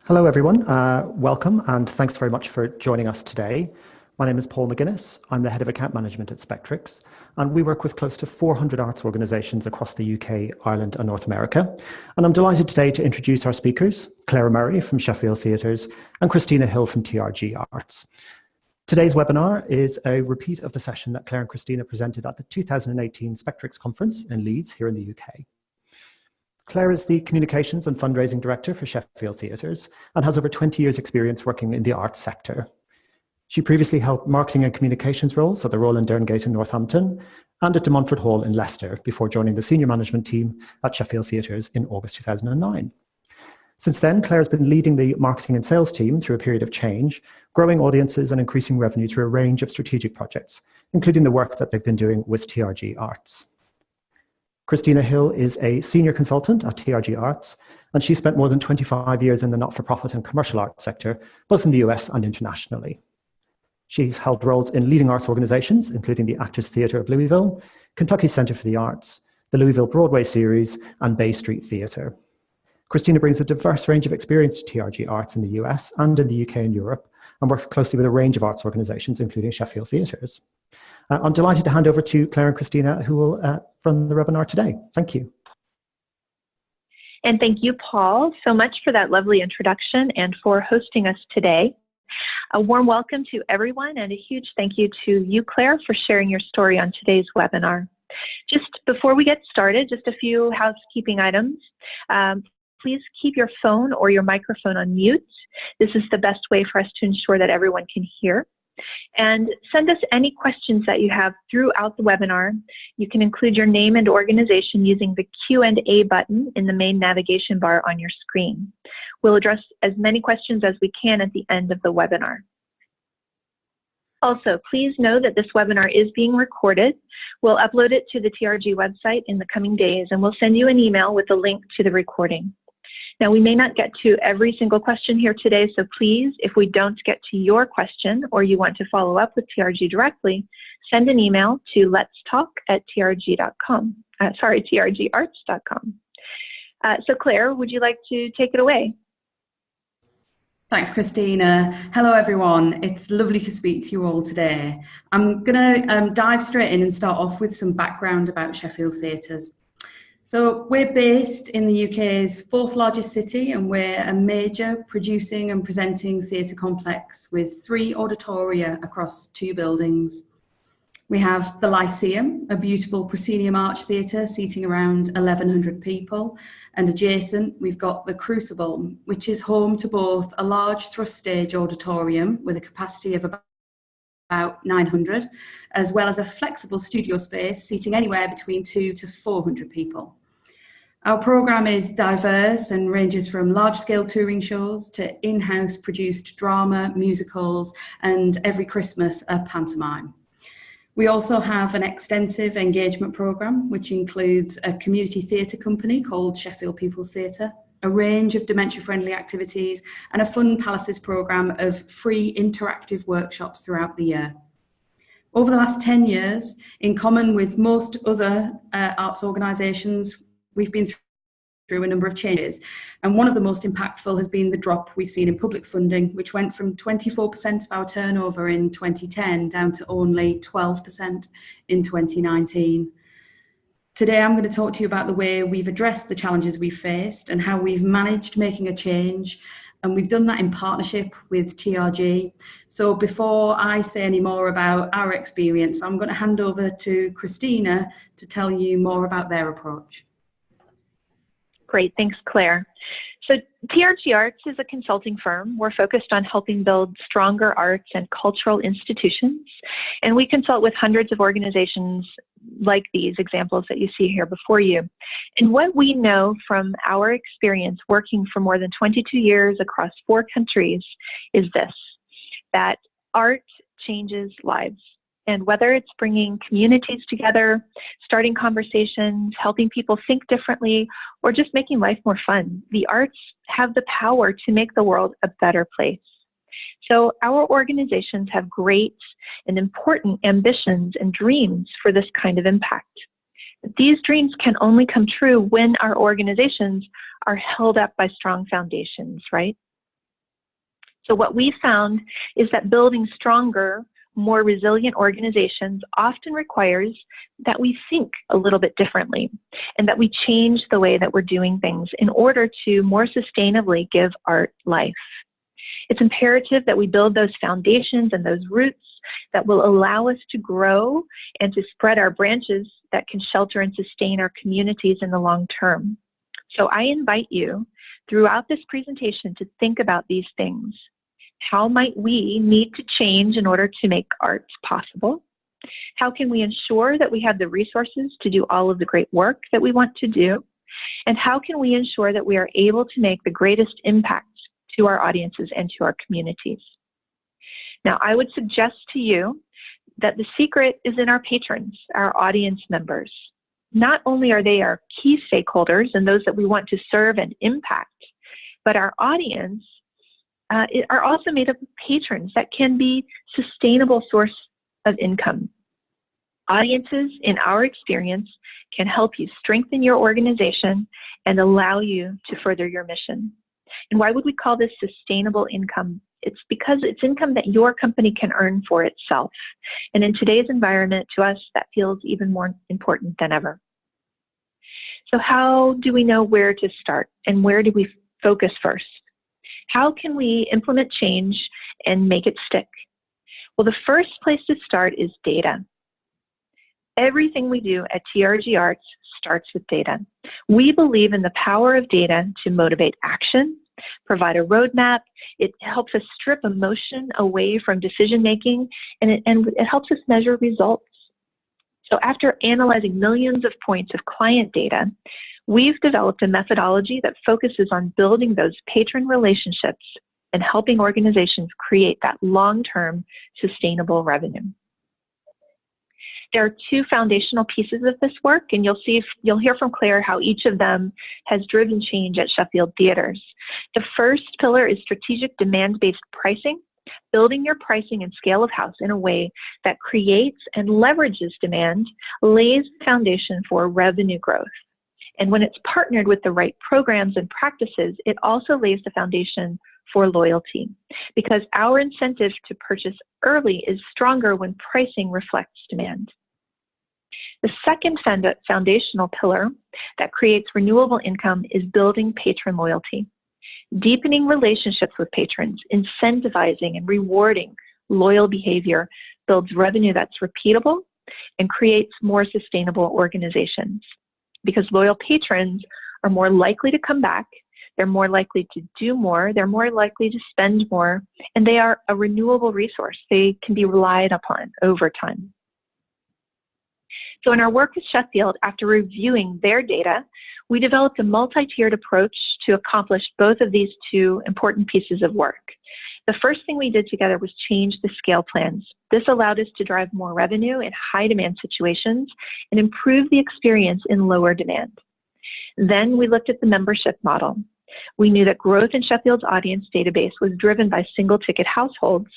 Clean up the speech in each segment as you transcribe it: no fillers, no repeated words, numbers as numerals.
Hello, everyone. Welcome, and thanks very much for joining us today. My name is Paul McGuinness. I'm the Head of Account Management at Spektrix, and we work with close to 400 arts organisations across the UK, Ireland and North America. And I'm delighted today to introduce our speakers, Claire Murray from Sheffield Theatres and Christina Hill from TRG Arts. Today's webinar is a repeat of the session that Claire and Christina presented at the 2018 Spektrix Conference in Leeds here in the UK. Claire is the Communications and Fundraising Director for Sheffield Theatres and has over 20 years' experience working in the arts sector. She previously held marketing and communications roles at the Royal and Derngate in Northampton and at De Montfort Hall in Leicester before joining the senior management team at Sheffield Theatres in August 2009. Since then, Claire has been leading the marketing and sales team through a period of change, growing audiences and increasing revenue through a range of strategic projects, including the work that they've been doing with TRG Arts. Christina Hill is a senior consultant at TRG Arts, and she spent more than 25 years in the not-for-profit and commercial arts sector, both in the US and internationally. She's held roles in leading arts organizations, including the Actors Theatre of Louisville, Kentucky Center for the Arts, the Louisville Broadway Series, and Bay Street Theatre. Christina brings a diverse range of experience to TRG Arts in the US and in the UK and Europe, and works closely with a range of arts organizations, including Sheffield Theatres. I'm delighted to hand over to Claire and Christina, who will run the webinar today. Thank you. And thank you, Paul, so much for that lovely introduction and for hosting us today. A warm welcome to everyone and a huge thank you to you, Claire, for sharing your story on today's webinar. Just before we get started, just a few housekeeping items. Please keep your phone or your microphone on mute. This is the best way for us to ensure that everyone can hear. And send us any questions that you have throughout the webinar. You can include your name and organization using the Q&A button in the main navigation bar on your screen. We'll address as many questions as we can at the end of the webinar. Also, please know that this webinar is being recorded. We'll upload it to the TRG website in the coming days, and we'll send you an email with a link to the recording. Now, we may not get to every single question here today, so please, if we don't get to your question or you want to follow up with TRG directly, send an email to letstalk@trgarts.com. So Claire, would you like to take it away? Thanks, Christina. Hello, everyone. It's lovely to speak to you all today. I'm going to dive straight in and start off with some background about Sheffield Theatres. So we're based in the UK's fourth largest city, and we're a major producing and presenting theatre complex with 3 auditoria across 2 buildings. We have the Lyceum, a beautiful proscenium arch theatre seating around 1,100 people, and adjacent we've got the Crucible, which is home to both a large thrust stage auditorium with a capacity of about 900, as well as a flexible studio space seating anywhere between 200 to 400 people. Our programme is diverse and ranges from large-scale touring shows to in-house produced drama, musicals, and every Christmas a pantomime. We also have an extensive engagement programme, which includes a community theatre company called Sheffield People's Theatre, a range of dementia-friendly activities, and a Fun Palaces programme of free interactive workshops throughout the year. Over the last 10 years, in common with most other arts organisations, we've been through a number of changes, and one of the most impactful has been the drop we've seen in public funding, which went from 24% of our turnover in 2010 down to only 12% in 2019. Today I'm going to talk to you about the way we've addressed the challenges we've faced and how we've managed making a change, and we've done that in partnership with TRG. So before I say any more about our experience, I'm going to hand over to Christina to tell you more about their approach. Great, thanks, Claire. So TRG Arts is a consulting firm. We're focused on helping build stronger arts and cultural institutions, and we consult with hundreds of organizations like these examples that you see here before you. And what we know from our experience working for more than 22 years across 4 countries is this, that art changes lives. And whether it's bringing communities together, starting conversations, helping people think differently, or just making life more fun, the arts have the power to make the world a better place. So our organizations have great and important ambitions and dreams for this kind of impact. These dreams can only come true when our organizations are held up by strong foundations, right? So what we found is that building stronger, more resilient organizations often requires that we think a little bit differently and that we change the way that we're doing things in order to more sustainably give art life. It's imperative that we build those foundations and those roots that will allow us to grow and to spread our branches that can shelter and sustain our communities in the long term. So I invite you throughout this presentation to think about these things. How might we need to change in order to make arts possible? How can we ensure that we have the resources to do all of the great work that we want to do? And how can we ensure that we are able to make the greatest impact to our audiences and to our communities? Now, I would suggest to you that the secret is in our patrons, our audience members. Not only are they our key stakeholders and those that we want to serve and impact, but our audience are also made up of patrons that can be sustainable source of income. Audiences, in our experience, can help you strengthen your organization and allow you to further your mission. And why would we call this sustainable income? It's because it's income that your company can earn for itself. And in today's environment, to us, that feels even more important than ever. So how do we know where to start and where do we focus first? How can we implement change and make it stick? Well, the first place to start is data. Everything we do at TRG Arts starts with data. We believe in the power of data to motivate action, provide a roadmap. It helps us strip emotion away from decision making, and it helps us measure results. So after analyzing millions of points of client data, we've developed a methodology that focuses on building those patron relationships and helping organizations create that long-term sustainable revenue. There are two foundational pieces of this work, and you'll hear from Claire how each of them has driven change at Sheffield Theaters. The first pillar is strategic demand-based pricing, building your pricing and scale of house in a way that creates and leverages demand, lays the foundation for revenue growth. And when it's partnered with the right programs and practices, it also lays the foundation for loyalty, because our incentive to purchase early is stronger when pricing reflects demand. The second foundational pillar that creates renewable income is building patron loyalty. Deepening relationships with patrons, incentivizing and rewarding loyal behavior builds revenue that's repeatable and creates more sustainable organizations. Because loyal patrons are more likely to come back, they're more likely to do more, they're more likely to spend more, and they are a renewable resource. They can be relied upon over time. So in our work with Sheffield, after reviewing their data, we developed a multi-tiered approach to accomplish both of these two important pieces of work. The first thing we did together was change the scale plans. This allowed us to drive more revenue in high demand situations and improve the experience in lower demand. Then we looked at the membership model. We knew that growth in Sheffield's audience database was driven by single ticket households,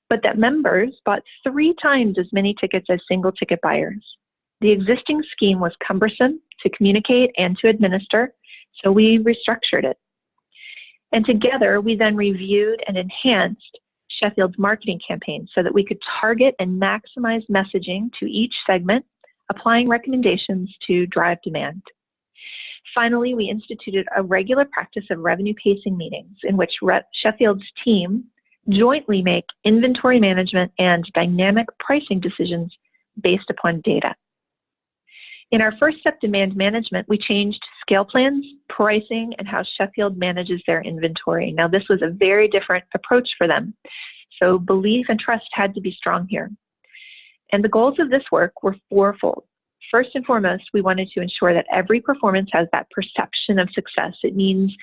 but that members bought 3 times as many tickets as single ticket buyers. The existing scheme was cumbersome to communicate and to administer, so we restructured it. And together, we then reviewed and enhanced Sheffield's marketing campaign so that we could target and maximize messaging to each segment, applying recommendations to drive demand. Finally, we instituted a regular practice of revenue pacing meetings in which Sheffield's team jointly make inventory management and dynamic pricing decisions based upon data. In our first step, demand management, we changed scale plans, pricing, and how Sheffield manages their inventory. Now, this was a very different approach for them, so belief and trust had to be strong here. And the goals of this work were fourfold. First and foremost, we wanted to ensure that every performance has that perception of success. It means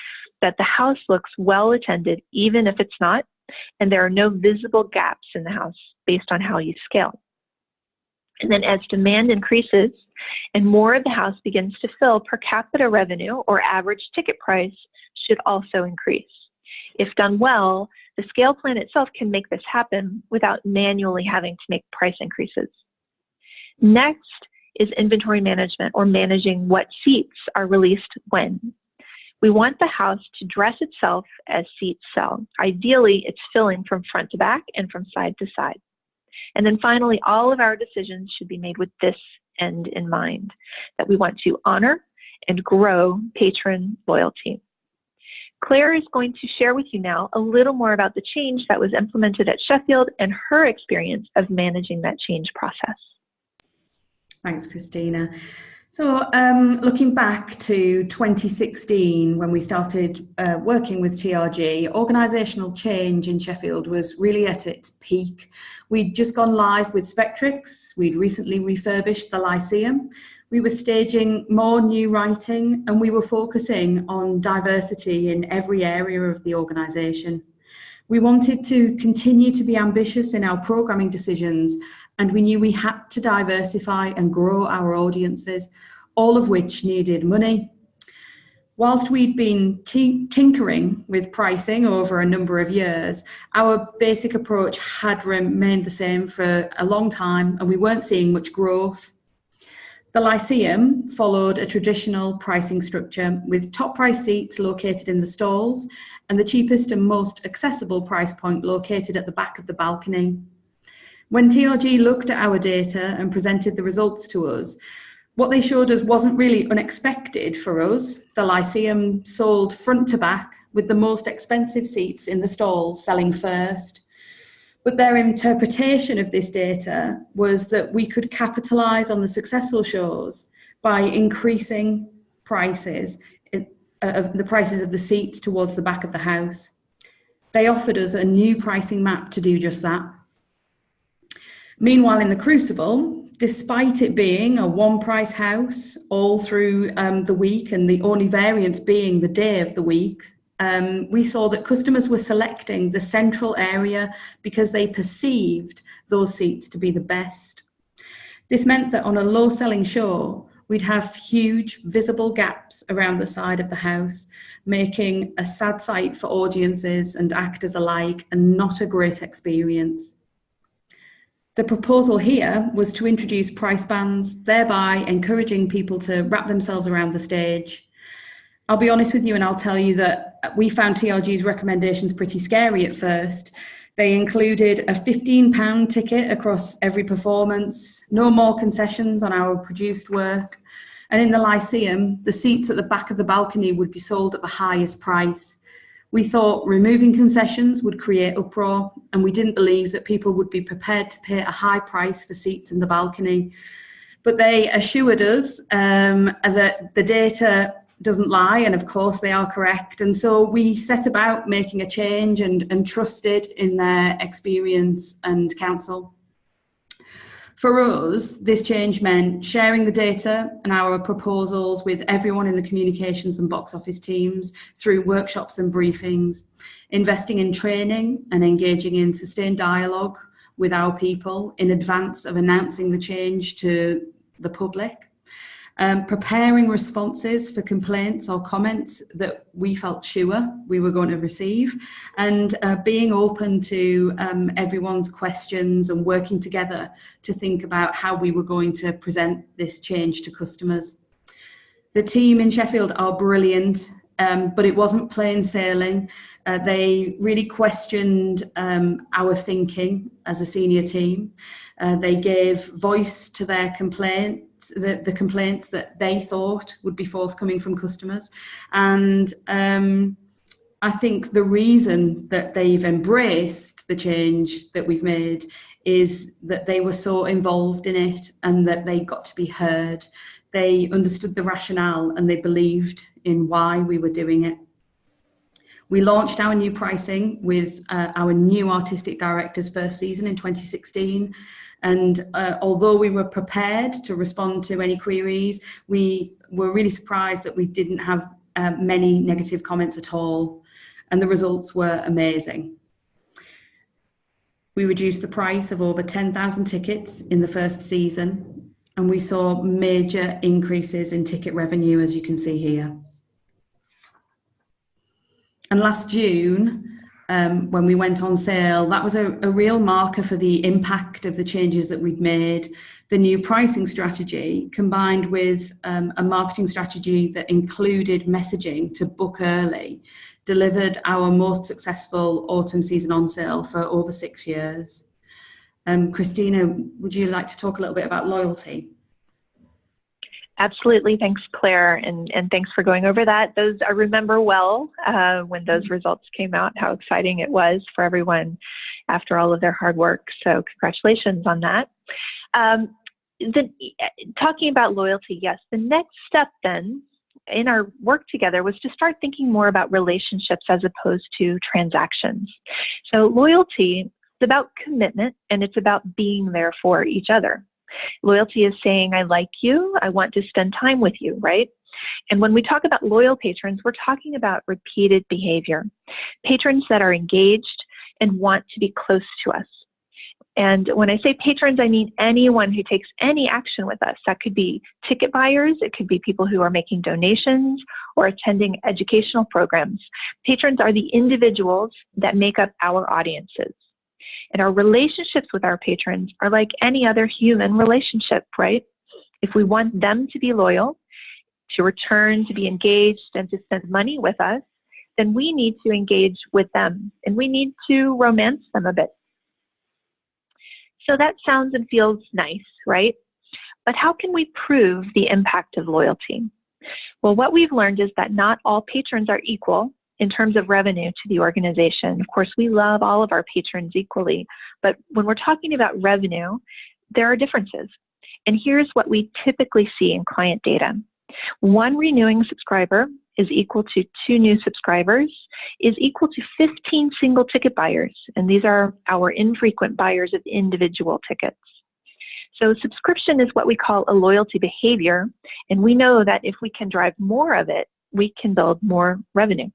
that the house looks well attended, even if it's not, and there are no visible gaps in the house based on how you scale. And then as demand increases and more of the house begins to fill, per capita revenue or average ticket price should also increase. If done well, the scale plan itself can make this happen without manually having to make price increases. Next is inventory management, or managing what seats are released when. We want the house to dress itself as seats sell. Ideally, it's filling from front to back and from side to side. And then finally, all of our decisions should be made with this end in mind, that we want to honor and grow patron loyalty. Claire is going to share with you now a little more about the change that was implemented at Sheffield and her experience of managing that change process. Thanks, Christina. So looking back to 2016, when we started working with TRG, organisational change in Sheffield was really at its peak. We'd just gone live with Spektrix, we'd recently refurbished the Lyceum, we were staging more new writing, and we were focusing on diversity in every area of the organisation. We wanted to continue to be ambitious in our programming decisions, and we knew we had to diversify and grow our audiences, all of which needed money. Whilst we'd been tinkering with pricing over a number of years, our basic approach had remained the same for a long time, and we weren't seeing much growth. The Lyceum followed a traditional pricing structure with top price seats located in the stalls and the cheapest and most accessible price point located at the back of the balcony. When TRG looked at our data and presented the results to us, what they showed us wasn't really unexpected for us. The Lyceum sold front to back, with the most expensive seats in the stalls selling first. But their interpretation of this data was that we could capitalise on the successful shows by increasing prices, the prices of the seats towards the back of the house. They offered us a new pricing map to do just that. Meanwhile, in the Crucible, despite it being a one-price house all through the week and the only variance being the day of the week, we saw that customers were selecting the central area because they perceived those seats to be the best. This meant that on a low-selling show, we'd have huge visible gaps around the side of the house, making a sad sight for audiences and actors alike, and not a great experience. The proposal here was to introduce price bands, thereby encouraging people to wrap themselves around the stage. I'll be honest with you, and I'll tell you that we found TRG's recommendations pretty scary at first. They included a £15 ticket across every performance, no more concessions on our produced work, and in the Lyceum, the seats at the back of the balcony would be sold at the highest price. We thought removing concessions would create uproar, and we didn't believe that people would be prepared to pay a high price for seats in the balcony. But they assured us that the data doesn't lie, and of course they are correct. And so we set about making a change and trusted in their experience and counsel. For us, this change meant sharing the data and our proposals with everyone in the communications and box office teams through workshops and briefings, investing in training and engaging in sustained dialogue with our people in advance of announcing the change to the public, preparing responses for complaints or comments that we felt sure we were going to receive, and being open to everyone's questions and working together to think about how we were going to present this change to customers. The team in Sheffield are brilliant, but it wasn't plain sailing. They really questioned our thinking as a senior team. They gave voice to their complaints, the complaints that they thought would be forthcoming from customers. And I think the reason that they've embraced the change that we've made is that they were so involved in it and that they got to be heard. They understood the rationale and they believed in why we were doing it. We launched our new pricing with our new artistic director's first season in 2016. And although we were prepared to respond to any queries, we were really surprised that we didn't have many negative comments at all. And the results were amazing. We reduced the price of over 10,000 tickets in the first season, and we saw major increases in ticket revenue, as you can see here. And last June, when we went on sale. That was a real marker for the impact of the changes that we'd made. The new pricing strategy, combined with a marketing strategy that included messaging to book early, delivered our most successful autumn season on sale for over 6 years. Christina, would you like to talk a little bit about loyalty? Absolutely. Thanks, Claire, and thanks for going over that. I remember well when those results came out, how exciting it was for everyone after all of their hard work. So congratulations on that. Talking about loyalty, yes, the next step then in our work together was to start thinking more about relationships as opposed to transactions. So loyalty is about commitment, and it's about being there for each other. Loyalty is saying, I like you, I want to spend time with you, right? And when we talk about loyal patrons, we're talking about repeated behavior. Patrons that are engaged and want to be close to us. And when I say patrons, I mean anyone who takes any action with us. That could be ticket buyers, it could be people who are making donations or attending educational programs. Patrons are the individuals that make up our audiences. And our relationships with our patrons are like any other human relationship, right? If we want them to be loyal, to return, to be engaged, and to spend money with us, then we need to engage with them, and we need to romance them a bit. So that sounds and feels nice, right? But how can we prove the impact of loyalty? Well, what we've learned is that not all patrons are equal in terms of revenue to the organization. Of course, we love all of our patrons equally, but when we're talking about revenue, there are differences. And here's what we typically see in client data. 1 renewing subscriber is equal to 2 new subscribers, is equal to 15 single ticket buyers. And these are our infrequent buyers of individual tickets. So subscription is what we call a loyalty behavior. And we know that if we can drive more of it, we can build more revenue.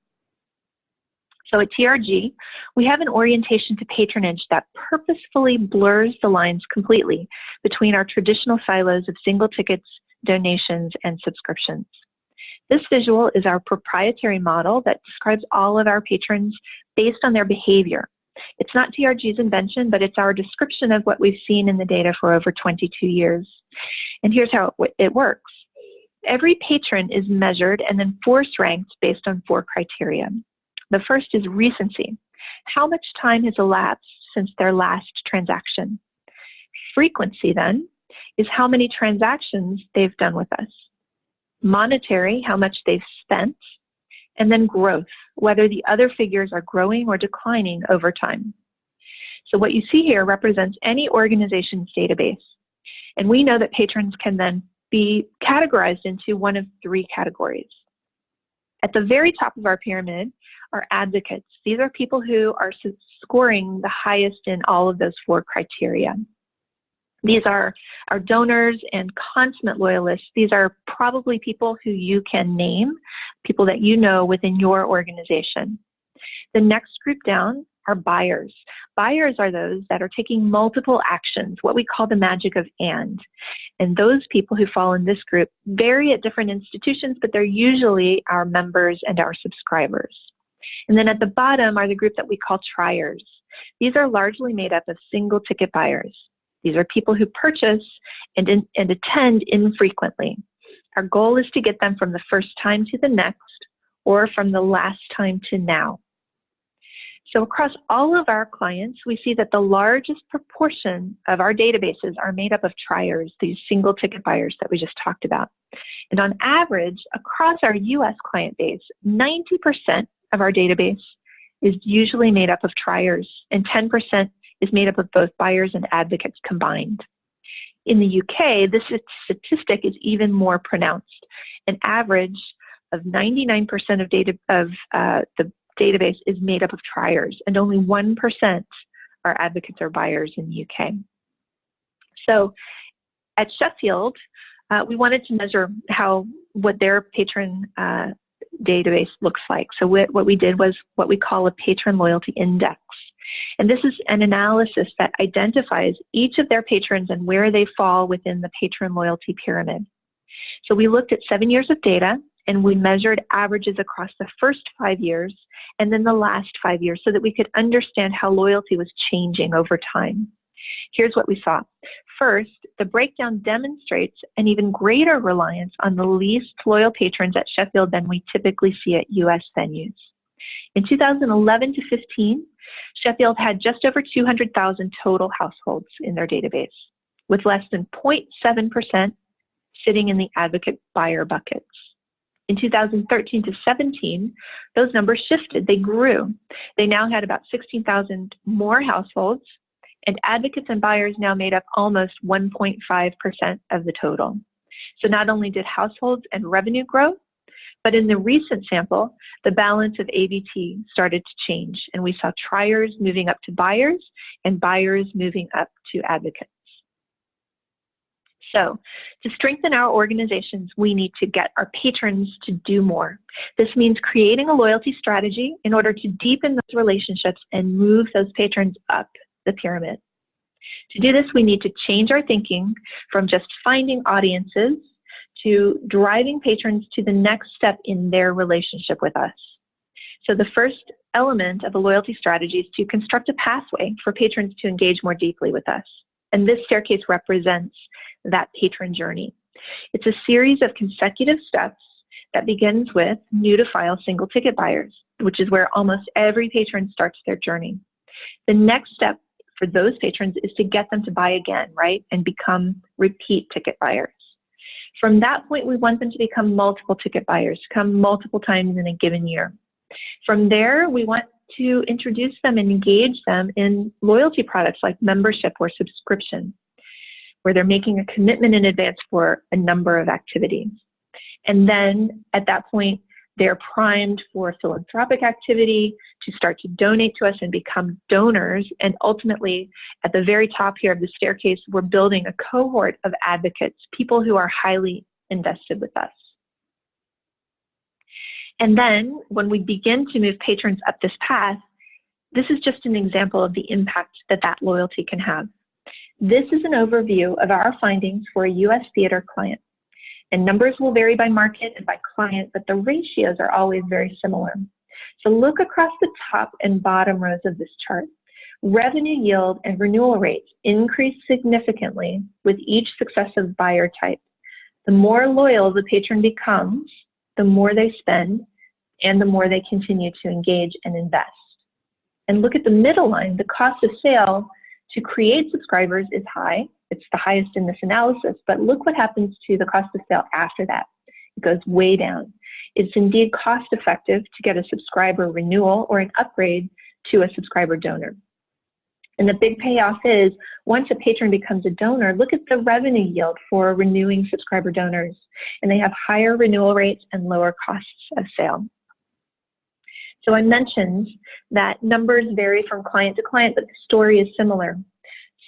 So at TRG, we have an orientation to patronage that purposefully blurs the lines completely between our traditional silos of single tickets, donations, and subscriptions. This visual is our proprietary model that describes all of our patrons based on their behavior. It's not TRG's invention, but it's our description of what we've seen in the data for over 22 years. And here's how it works. Every patron is measured and then force ranked based on 4 criteria. The first is recency. How much time has elapsed since their last transaction? Frequency, then, is how many transactions they've done with us. Monetary, how much they've spent. And then growth, whether the other figures are growing or declining over time. So what you see here represents any organization's database. And we know that patrons can then be categorized into one of 3 categories. At the very top of our pyramid are advocates. These are people who are scoring the highest in all of those 4 criteria. These are our donors and consummate loyalists. These are probably people who you can name, people that you know within your organization. The next group down are buyers. Buyers are those that are taking multiple actions, what we call the magic of and. And those people who fall in this group vary at different institutions, but they're usually our members and our subscribers. And then at the bottom are the group that we call triers. These are largely made up of single ticket buyers. These are people who purchase and attend infrequently. Our goal is to get them from the first time to the next, or from the last time to now. So across all of our clients, we see that the largest proportion of our databases are made up of triers, these single ticket buyers that we just talked about. And on average, across our US client base, 90% of our database is usually made up of triers, and 10% is made up of both buyers and advocates combined. In the UK, this statistic is even more pronounced. An average of 99% of the database is made up of triers, and only 1% are advocates or buyers in the UK. So at Sheffield, we wanted to measure what their patron database looks like. So what we did was what we call a patron loyalty index. And this is an analysis that identifies each of their patrons and where they fall within the patron loyalty pyramid. So we looked at 7 years of data And we measured averages across the first 5 years and then the last 5 years so that we could understand how loyalty was changing over time. Here's what we saw. First, the breakdown demonstrates an even greater reliance on the least loyal patrons at Sheffield than we typically see at US venues. In 2011 to 15, Sheffield had just over 200,000 total households in their database, with less than 0.7% sitting in the advocate buyer buckets. In 2013 to 17, those numbers shifted. They grew. They now had about 16,000 more households, and advocates and buyers now made up almost 1.5% of the total. So not only did households and revenue grow, but in the recent sample, the balance of ABT started to change, and we saw triers moving up to buyers and buyers moving up to advocates. So, to strengthen our organizations, we need to get our patrons to do more. This means creating a loyalty strategy in order to deepen those relationships and move those patrons up the pyramid. To do this, we need to change our thinking from just finding audiences to driving patrons to the next step in their relationship with us. So the first element of a loyalty strategy is to construct a pathway for patrons to engage more deeply with us. And this staircase represents that patron journey. It's a series of consecutive steps that begins with new to file single ticket buyers, which is where almost every patron starts their journey. The next step for those patrons is to get them to buy again, right? And become repeat ticket buyers. From that point, we want them to become multiple ticket buyers, come multiple times in a given year. From there, we want to introduce them and engage them in loyalty products like membership or subscription, where they're making a commitment in advance for a number of activities. And then at that point, they're primed for philanthropic activity, to start to donate to us and become donors. And ultimately, at the very top here of the staircase, we're building a cohort of advocates, people who are highly invested with us. And then when we begin to move patrons up this path, this is just an example of the impact that that loyalty can have. This is an overview of our findings for a US theater client. And numbers will vary by market and by client, but the ratios are always very similar. So look across the top and bottom rows of this chart. Revenue yield and renewal rates increase significantly with each successive buyer type. The more loyal the patron becomes, the more they spend, and the more they continue to engage and invest. And look at the middle line. The cost of sale to create subscribers is high. It's the highest in this analysis, but look what happens to the cost of sale after that. It goes way down. It's indeed cost effective to get a subscriber renewal or an upgrade to a subscriber donor. And the big payoff is, once a patron becomes a donor, look at the revenue yield for renewing subscriber donors. And they have higher renewal rates and lower costs of sale. So I mentioned that numbers vary from client to client, but the story is similar.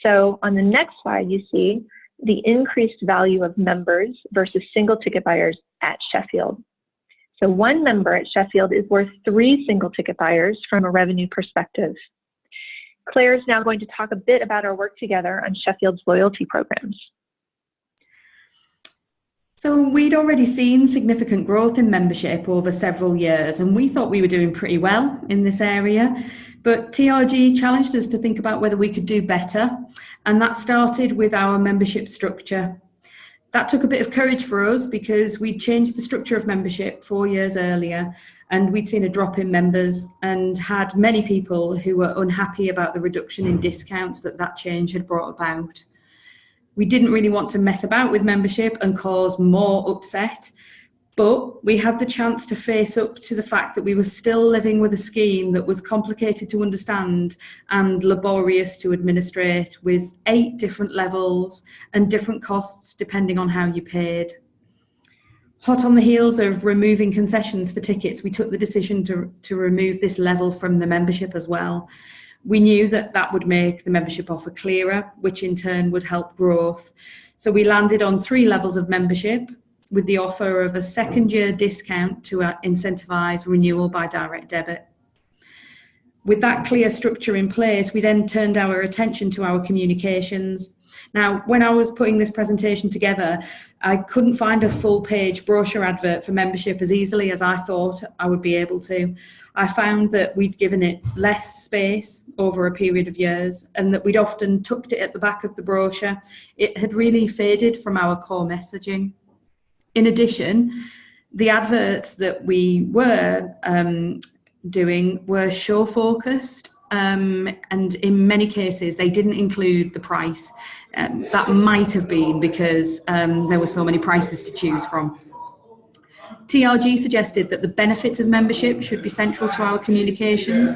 So on the next slide, you see the increased value of members versus single ticket buyers at Sheffield. So one member at Sheffield is worth 3 single ticket buyers from a revenue perspective. Claire is now going to talk a bit about our work together on Sheffield's loyalty programs. So we'd already seen significant growth in membership over several years, and we thought we were doing pretty well in this area. But TRG challenged us to think about whether we could do better, and that started with our membership structure. That took a bit of courage for us because we'd changed the structure of membership 4 years earlier, and we'd seen a drop in members and had many people who were unhappy about the reduction in discounts that change had brought about. We didn't really want to mess about with membership and cause more upset, but we had the chance to face up to the fact that we were still living with a scheme that was complicated to understand and laborious to administrate, with 8 different levels and different costs depending on how you paid. Hot on the heels of removing concessions for tickets, we took the decision to remove this level from the membership as well. We knew that that would make the membership offer clearer, which in turn would help growth. So we landed on 3 levels of membership, with the offer of a second-year discount to incentivise renewal by direct debit. With that clear structure in place, we then turned our attention to our communications, Now, when I was putting this presentation together, I couldn't find a full-page brochure advert for membership as easily as I thought I would be able to. I found that we'd given it less space over a period of years, and that we'd often tucked it at the back of the brochure. It had really faded from our core messaging. In addition, the adverts that we were doing were show focused, and in many cases they didn't include the price. That might have been because there were so many prices to choose from. TRG suggested that the benefits of membership should be central to our communications,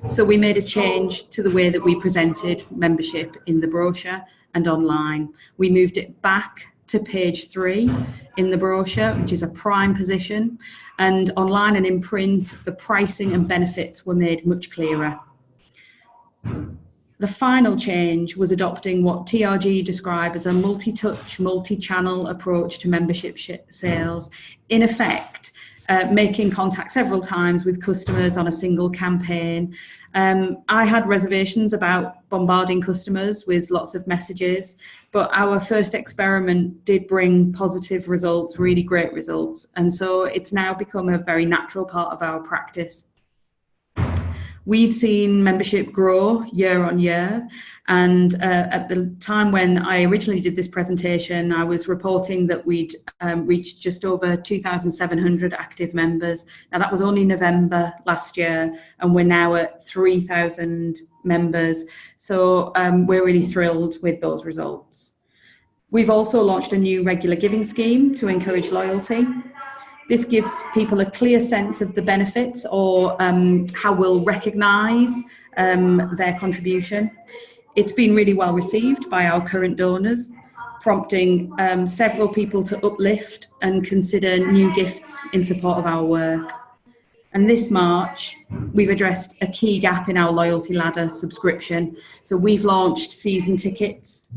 so we made a change to the way that we presented membership in the brochure and online. We moved it back to page 3 in the brochure, which is a prime position, and online and in print, the pricing and benefits were made much clearer. The final change was adopting what TRG describe as a multi-touch, multi-channel approach to membership sales. In effect, making contact several times with customers on a single campaign. I had reservations about bombarding customers with lots of messages, but our first experiment did bring positive results, really great results. And so it's now become a very natural part of our practice. We've seen membership grow year on year, and at the time when I originally did this presentation, I was reporting that we'd reached just over 2,700 active members. Now that was only November last year, and we're now at 3,000 members. So we're really thrilled with those results. We've also launched a new regular giving scheme to encourage loyalty. This gives people a clear sense of the benefits, or how we'll recognise their contribution. It's been really well received by our current donors, prompting several people to uplift and consider new gifts in support of our work. And this March, we've addressed a key gap in our loyalty ladder subscription. So we've launched season tickets.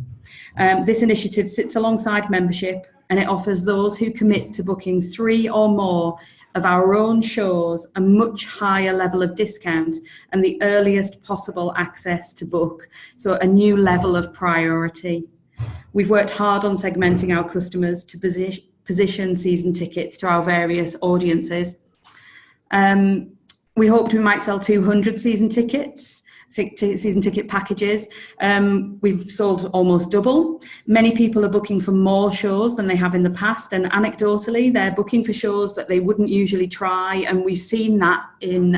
This initiative sits alongside membership, and it offers those who commit to booking 3 or more of our own shows a much higher level of discount and the earliest possible access to book, so a new level of priority. We've worked hard on segmenting our customers to position season tickets to our various audiences. We hoped we might sell 200 season tickets, season ticket packages. We've sold almost double. Many people are booking for more shows than they have in the past, and anecdotally they're booking for shows that they wouldn't usually try, and we've seen that in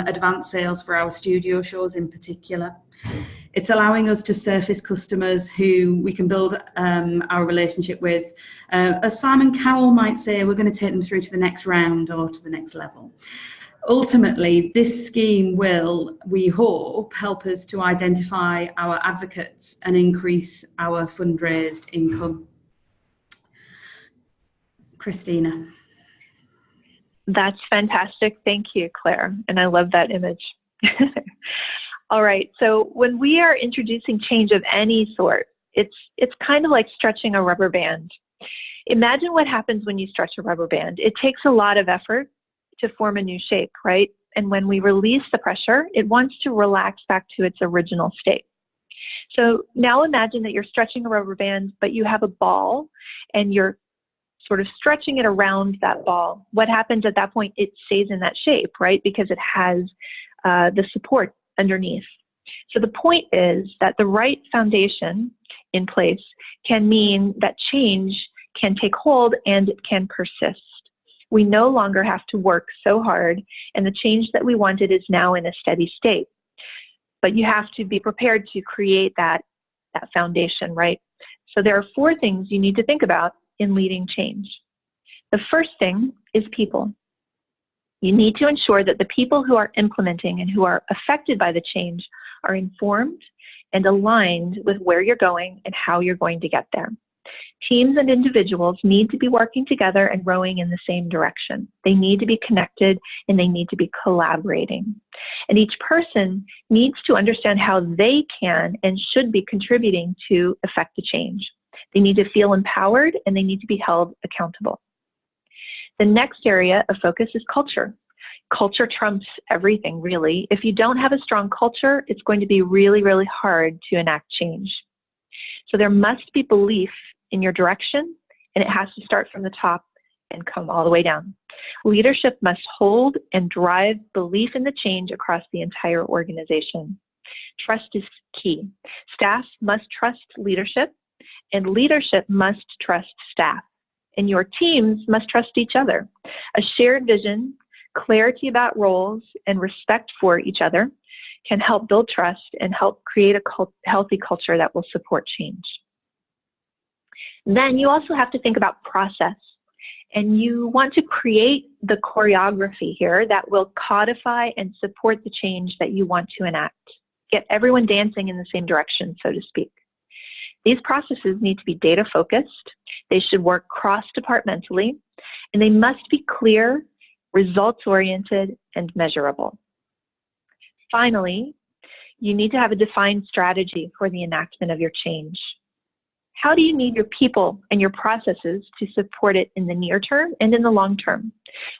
advanced sales for our studio shows in particular. It's allowing us to surface customers who we can build our relationship with. As Simon Cowell might say, we're going to take them through to the next round or to the next level. Ultimately, this scheme will, we hope, help us to identify our advocates and increase our fundraised income. Christina. That's fantastic. Thank you, Claire. And I love that image. All right. So when we are introducing change of any sort, it's kind of like stretching a rubber band. Imagine what happens when you stretch a rubber band. It takes a lot of effort to form a new shape, right? And when we release the pressure, it wants to relax back to its original state. So now imagine that you're stretching a rubber band, but you have a ball and you're sort of stretching it around that ball. What happens at that point? It stays in that shape, right? Because it has the support underneath. So the point is that the right foundation in place can mean that change can take hold and it can persist. We no longer have to work so hard, and the change that we wanted is now in a steady state. But you have to be prepared to create that foundation, right? So there are 4 things you need to think about in leading change. The first thing is people. You need to ensure that the people who are implementing and who are affected by the change are informed and aligned with where you're going and how you're going to get there. Teams and individuals need to be working together and rowing in the same direction. They need to be connected and they need to be collaborating. And each person needs to understand how they can and should be contributing to affect the change. They need to feel empowered and they need to be held accountable. The next area of focus is culture. Culture trumps everything, really. If you don't have a strong culture, it's going to be really, really hard to enact change. So there must be belief in your direction, and it has to start from the top and come all the way down. Leadership must hold and drive belief in the change across the entire organization. Trust is key. Staff must trust leadership, and leadership must trust staff. And your teams must trust each other. A shared vision, clarity about roles, and respect for each other can help build trust and help create a healthy culture that will support change. Then you also have to think about process. And you want to create the choreography here that will codify and support the change that you want to enact. Get everyone dancing in the same direction, so to speak. These processes need to be data focused. They should work cross-departmentally, and they must be clear, results-oriented, and measurable. Finally, you need to have a defined strategy for the enactment of your change. How do you need your people and your processes to support it in the near term and in the long term?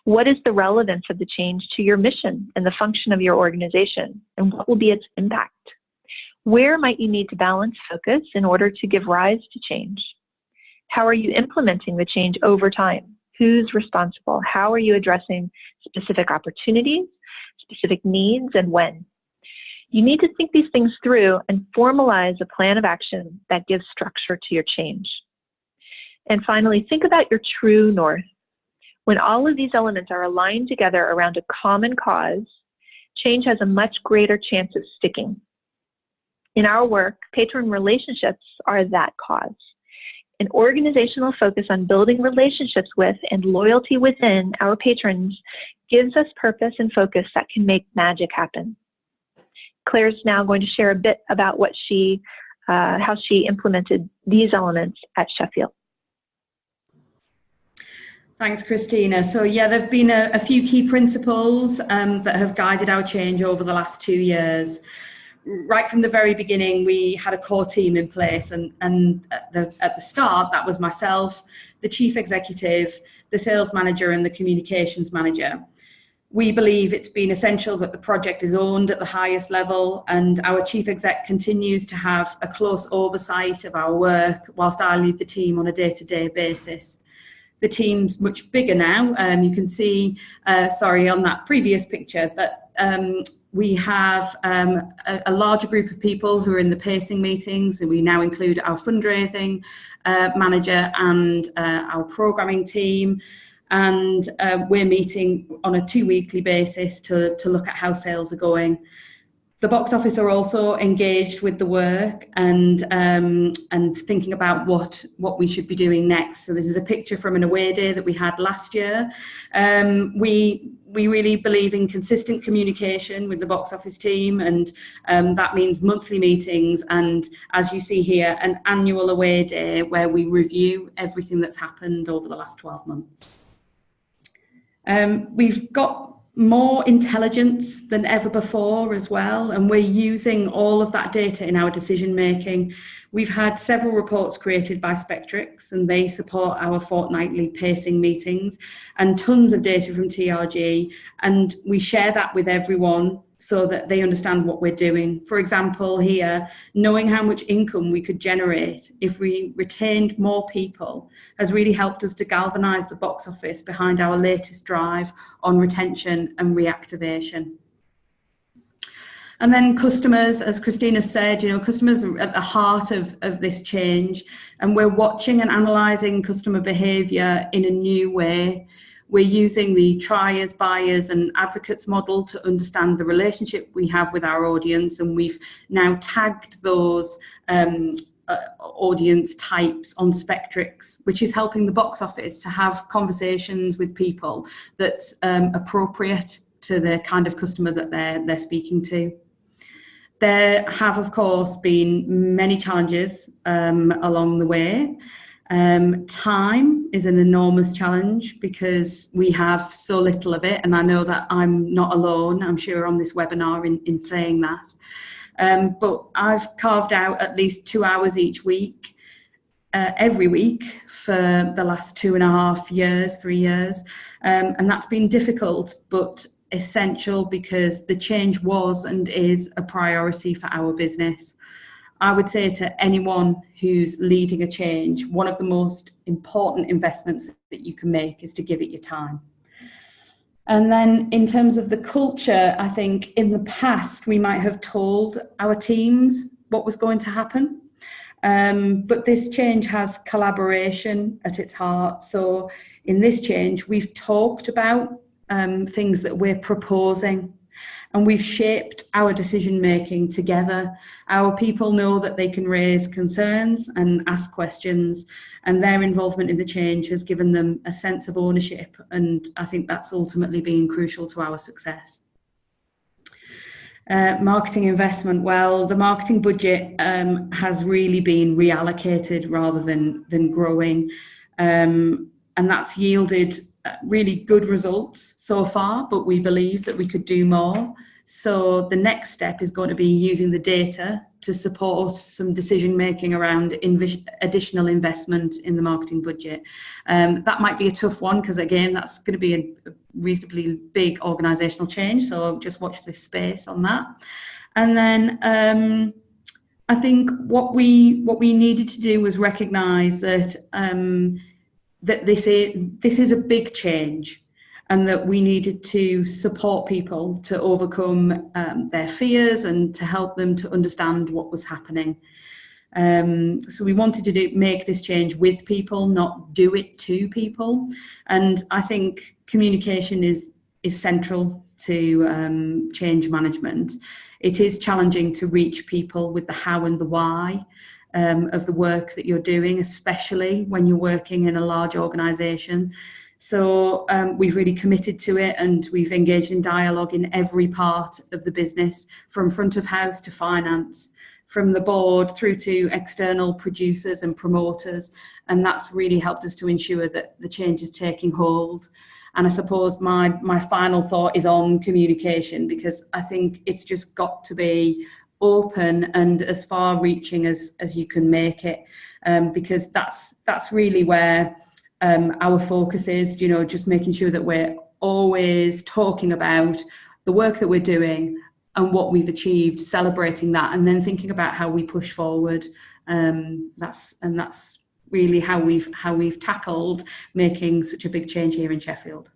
What is the relevance of the change to your mission and the function of your organization? And what will be its impact? Where might you need to balance focus in order to give rise to change? How are you implementing the change over time? Who's responsible? How are you addressing specific opportunities, specific needs, and when? You need to think these things through and formalize a plan of action that gives structure to your change. And finally, think about your true north. When all of these elements are aligned together around a common cause, change has a much greater chance of sticking. In our work, patron relationships are that cause. An organizational focus on building relationships with and loyalty within our patrons gives us purpose and focus that can make magic happen. Claire's now going to share a bit about how she implemented these elements at Sheffield. Thanks, Christina. So yeah, there have been a few key principles that have guided our change over the last 2 years. Right from the very beginning, we had a core team in place, and at the start, that was myself, the chief executive, the sales manager, and the communications manager. We believe it's been essential that the project is owned at the highest level, and our chief exec continues to have a close oversight of our work whilst I lead the team on a day-to-day basis. The team's much bigger now. You can see, on that previous picture, that we have a larger group of people who are in the pacing meetings, and we now include our fundraising manager and our programming team. And we're meeting on a 2-weekly basis to look at how sales are going. The box office are also engaged with the work and thinking about what we should be doing next. So this is a picture from an away day that we had last year. We really believe in consistent communication with the box office team, and that means monthly meetings, and as you see here, an annual away day where we review everything that's happened over the last 12 months. We've got more intelligence than ever before as well, and we're using all of that data in our decision making. We've had several reports created by Spektrix, and they support our fortnightly pacing meetings, and tons of data from TRG, and we share that with everyone so that they understand what we're doing. For example, here, knowing how much income we could generate if we retained more people has really helped us to galvanise the box office behind our latest drive on retention and reactivation. And then customers, as Christina said, customers are at the heart of this change, and we're watching and analysing customer behaviour in a new way. We're using the triers, buyers and advocates model to understand the relationship we have with our audience, and we've now tagged those audience types on Spektrix, which is helping the box office to have conversations with people that's appropriate to the kind of customer that they're speaking to. There have, of course, been many challenges along the way. Time is an enormous challenge because we have so little of it, and I know that I'm not alone, I'm sure, on this webinar in saying that. But I've carved out at least 2 hours each week, every week for the last 2.5 years, 3 years, and that's been difficult but essential because the change was and is a priority for our business. I would say to anyone who's leading a change, one of the most important investments that you can make is to give it your time. And then in terms of the culture, I think in the past we might have told our teams what was going to happen. But this change has collaboration at its heart. So in this change, we've talked about things that we're proposing, and we've shaped our decision making together. Our people know that they can raise concerns and ask questions, and their involvement in the change has given them a sense of ownership, and I think that's ultimately been crucial to our success. Marketing investment, well, the marketing budget has really been reallocated rather than growing, and that's yielded really good results so far, but we believe that we could do more. So the next step is going to be using the data to support some decision making around additional investment in the marketing budget. That might be a tough one because, again, that's going to be a reasonably big organisational change, so just watch this space on that. And then I think what we needed to do was recognise that that this is a big change, and that we needed to support people to overcome their fears and to help them to understand what was happening. So we wanted to make this change with people, not do it to people. And I think communication is central to change management. It is challenging to reach people with the how and the why of the work that you're doing, especially when you're working in a large organisation. So we've really committed to it, and we've engaged in dialogue in every part of the business, from front of house to finance, from the board through to external producers and promoters. And that's really helped us to ensure that the change is taking hold. And I suppose my final thought is on communication, because I think it's just got to be open and as far reaching as you can make it, because that's really where our focus is, just making sure that we're always talking about the work that we're doing and what we've achieved, celebrating that, and then thinking about how we push forward. That's really how we've tackled making such a big change here in Sheffield.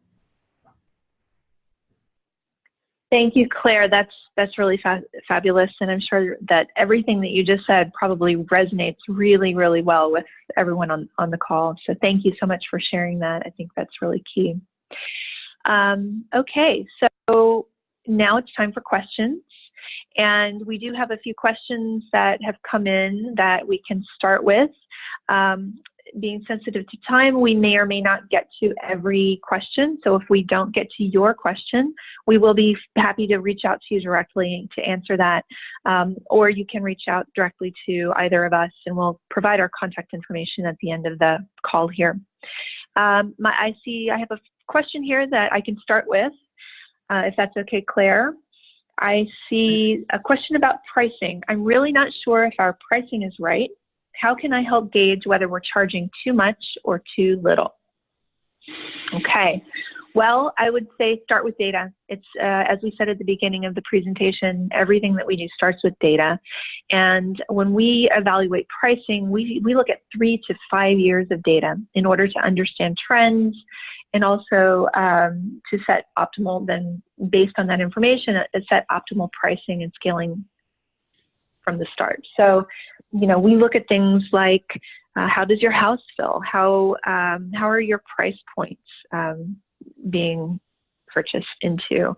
Thank you, Claire. That's really fabulous, and I'm sure that everything that you just said probably resonates really, really well with everyone on the call. So thank you so much for sharing that. I think that's really key. Okay, so now it's time for questions, and we do have a few questions that have come in that we can start with. Being sensitive to time, we may or may not get to every question. So if we don't get to your question, we will be happy to reach out to you directly to answer that. Or you can reach out directly to either of us, and we'll provide our contact information at the end of the call here. I have a question here that I can start with, if that's okay, Claire. I see a question about pricing. I'm really not sure if our pricing is right. How can I help gauge whether we're charging too much or too little? Okay, well, I would say start with data. It's, as we said at the beginning of the presentation, everything that we do starts with data. And when we evaluate pricing, we look at 3 to 5 years of data in order to understand trends, and also to set optimal, then based on that information, set optimal pricing and scaling from the start. So, we look at things like how does your house fill? How are your price points being purchased into?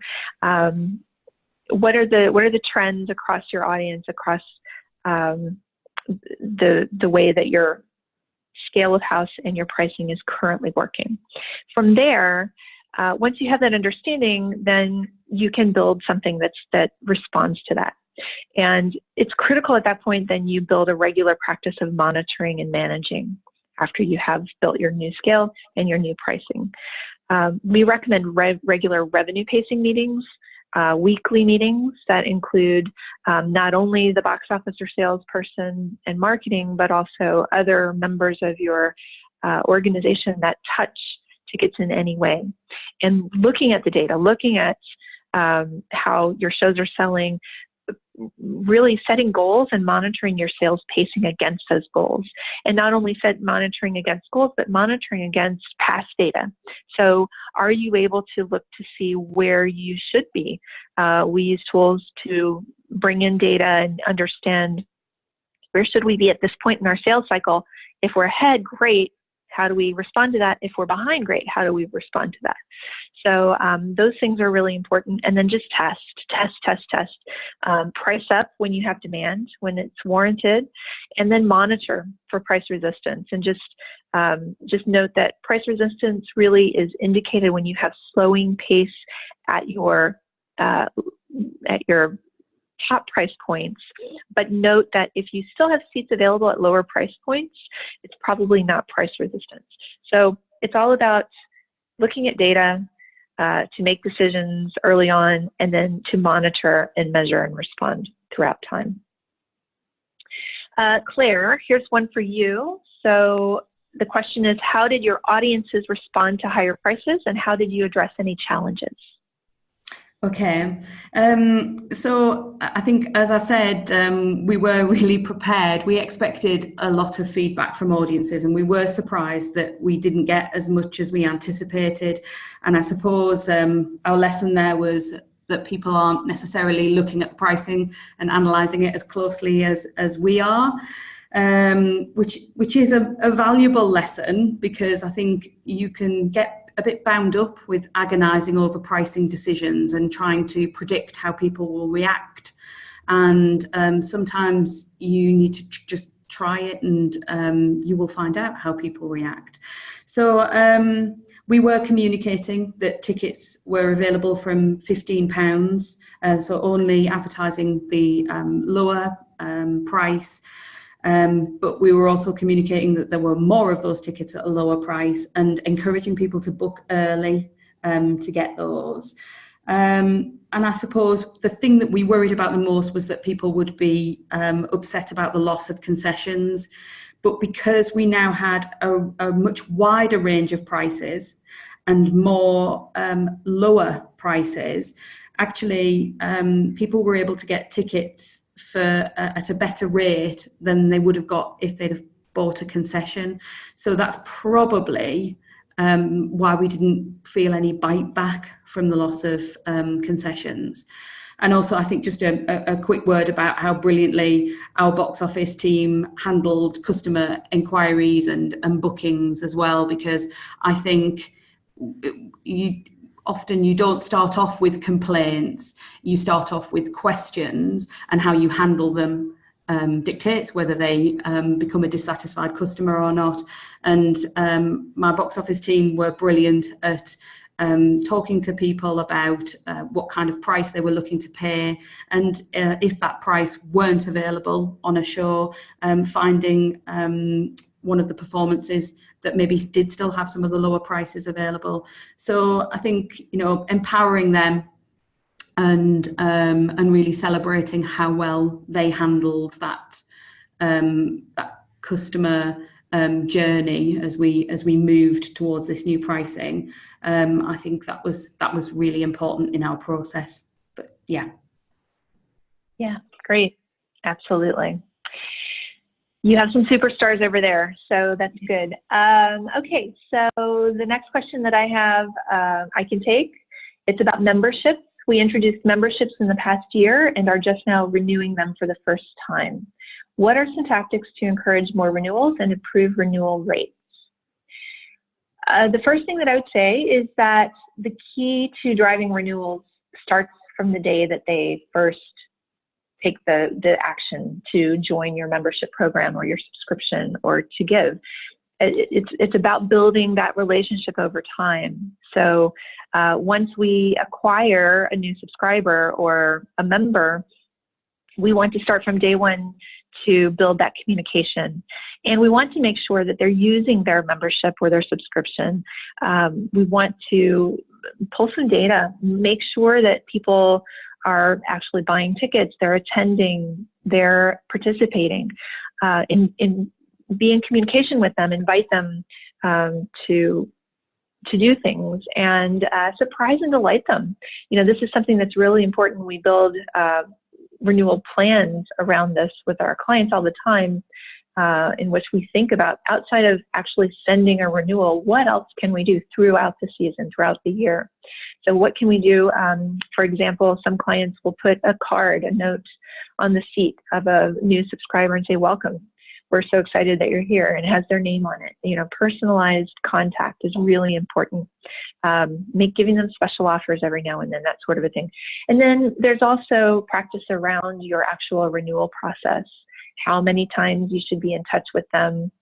What are the trends across your audience, across the way that your scale of house and your pricing is currently working? From there, once you have that understanding, then you can build something that responds to that. And it's critical at that point, then you build a regular practice of monitoring and managing after you have built your new scale and your new pricing. We recommend regular revenue pacing meetings, weekly meetings that include not only the box office or salesperson and marketing, but also other members of your organization that touch tickets in any way. And looking at the data, looking at how your shows are selling, really setting goals and monitoring your sales pacing against those goals. And not only monitoring against goals, but monitoring against past data. So are you able to look to see where you should be? We use tools to bring in data and understand where should we be at this point in our sales cycle. If we're ahead, great. How do we respond to that? If we're behind, great. How do we respond to that? So those things are really important. And then just test. Price up when you have demand, when it's warranted, and then monitor for price resistance. And just note that price resistance really is indicated when you have slowing pace at your top price points. But note that if you still have seats available at lower price points, it's probably not price resistance. So it's all about looking at data to make decisions early on, and then to monitor and measure and respond throughout time. Claire, here's one for you. So the question is, how did your audiences respond to higher prices, and how did you address any challenges? Okay, so I think, as I said, we were really prepared. We expected a lot of feedback from audiences, and we were surprised that we didn't get as much as we anticipated. And I suppose our lesson there was that people aren't necessarily looking at pricing and analysing it as closely as we are, which is a valuable lesson, because I think you can get a bit bound up with agonizing over pricing decisions and trying to predict how people will react. And sometimes you need to just try it, and you will find out how people react. So we were communicating that tickets were available from £15, so only advertising the lower price. But we were also communicating that there were more of those tickets at a lower price, and encouraging people to book early to get those. And I suppose the thing that we worried about the most was that people would be upset about the loss of concessions. But because we now had a much wider range of prices and more lower prices, actually people were able to get tickets at a better rate than they would have got if they'd have bought a concession. So that's probably why we didn't feel any bite back from the loss of concessions. And also, I think just a quick word about how brilliantly our box office team handled customer inquiries and bookings as well, because I think often you don't start off with complaints, you start off with questions, and how you handle them dictates whether they become a dissatisfied customer or not. And my box office team were brilliant at talking to people about what kind of price they were looking to pay, and if that price weren't available on a show, finding one of the performances that maybe did still have some of the lower prices available. So I think, you know, empowering them and really celebrating how well they handled that customer journey as we moved towards this new pricing. I think that was really important in our process. But yeah, great, absolutely. You have some superstars over there, so that's good. Okay, so the next question that I have, I can take. It's about memberships. We introduced memberships in the past year and are just now renewing them for the first time. What are some tactics to encourage more renewals and improve renewal rates? The first thing that I would say is that the key to driving renewals starts from the day that they first take the action to join your membership program or your subscription or to give. It's about building that relationship over time. So once we acquire a new subscriber or a member, we want to start from day one to build that communication. And we want to make sure that they're using their membership or their subscription. We want to pull some data, make sure that people are actually buying tickets, they're attending, they're participating, be in communication with them, invite them to do things, and surprise and delight them. You know, this is something that's really important. We build renewal plans around this with our clients all the time, in which we think about, outside of actually sending a renewal, what else can we do throughout the season, throughout the year? So what can we do? For example, some clients will put a card, a note on the seat of a new subscriber and say, welcome. We're so excited that you're here, and it has their name on it. You know, personalized contact is really important. Giving them special offers every now and then, that sort of a thing. And then there's also practice around your actual renewal process, how many times you should be in touch with them,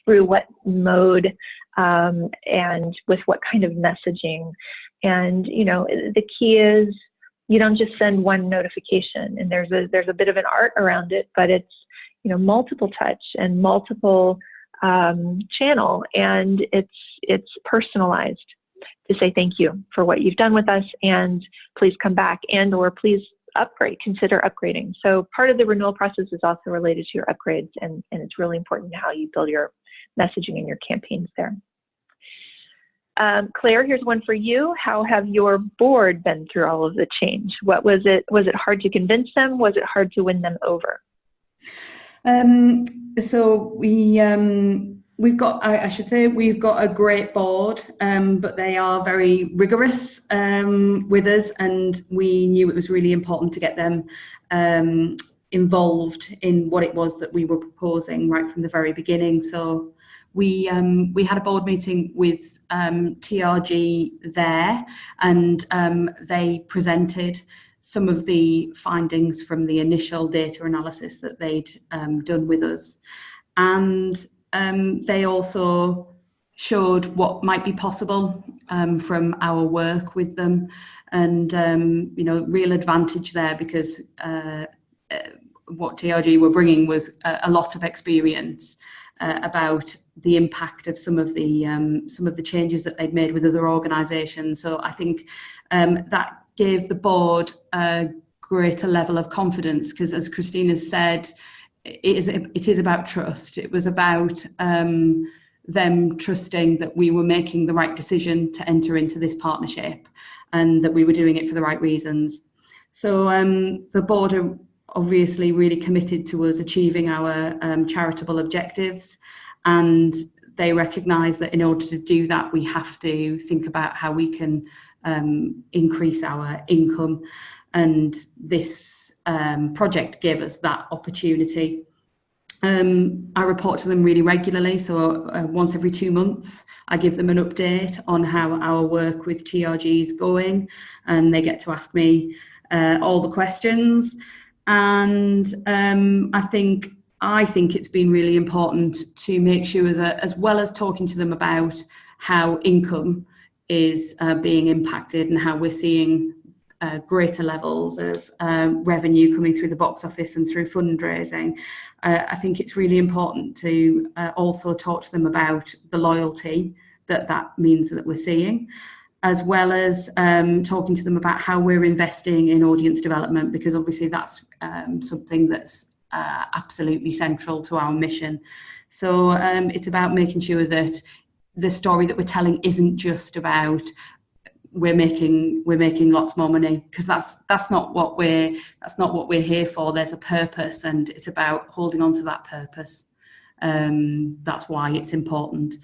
through what mode, and with what kind of messaging. And, you know, the key is you don't just send one notification, and there's a bit of an art around it, but it's, you know, multiple touch and multiple channel, and it's personalized to say thank you for what you've done with us, and please come back, and or please consider upgrading. So part of the renewal process is also related to your upgrades, and it's really important how you build your messaging and your campaigns there. Claire, here's one for you. How have your board been through all of the change? What was it? Was it hard to convince them? Was it hard to win them over? So we've got, I should say, we've got a great board, but they are very rigorous with us, and we knew it was really important to get them involved in what it was that we were proposing right from the very beginning. So we had a board meeting with TRG there, and they presented some of the findings from the initial data analysis that they'd done with us. And they also showed what might be possible from our work with them. And, you know, real advantage there, because what TRG were bringing was a lot of experience about the impact of some of the changes that they'd made with other organisations. So I think that gave the board a greater level of confidence, because, as Christina said, it is about trust. It was about them trusting that we were making the right decision to enter into this partnership, and that we were doing it for the right reasons. So the board are obviously really committed to us achieving our charitable objectives, and they recognise that in order to do that, we have to think about how we can increase our income, and this project gave us that opportunity. I report to them really regularly, so once every 2 months I give them an update on how our work with TRG is going, and they get to ask me all the questions. And I think it's been really important to make sure that, as well as talking to them about how income is being impacted and how we're seeing greater levels of revenue coming through the box office and through fundraising, I think it's really important to also talk to them about the loyalty that means that we're seeing, as well as talking to them about how we're investing in audience development, because obviously that's something that's absolutely central to our mission. So it's about making sure that the story that we're telling isn't just about we're making lots more money, because that's not what we're here for. There's a purpose, and it's about holding on to that purpose. That's why it's important.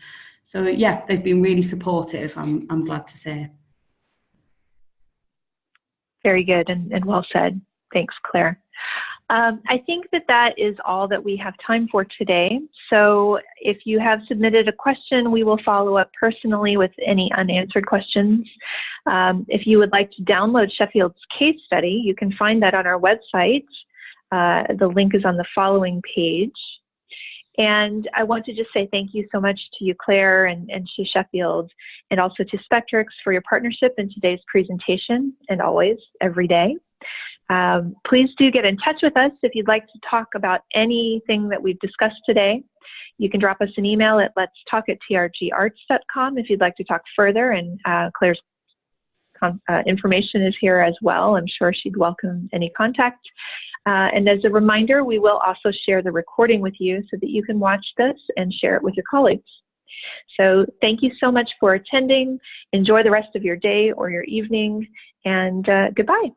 So yeah, they've been really supportive, I'm glad to say. Very good and well said. Thanks, Claire. I think that is all that we have time for today. So if you have submitted a question, we will follow up personally with any unanswered questions. If you would like to download Sheffield's case study, you can find that on our website. The link is on the following page. And I want to just say thank you so much to you, Claire, and to Sheffield, and also to Spektrix for your partnership in today's presentation, and always, every day. Please do get in touch with us if you'd like to talk about anything that we've discussed today. You can drop us an email at letstalk@trgarts.com if you'd like to talk further, and Claire's information is here as well. I'm sure she'd welcome any contact. And as a reminder, we will also share the recording with you so that you can watch this and share it with your colleagues. So thank you so much for attending. Enjoy the rest of your day or your evening, and goodbye.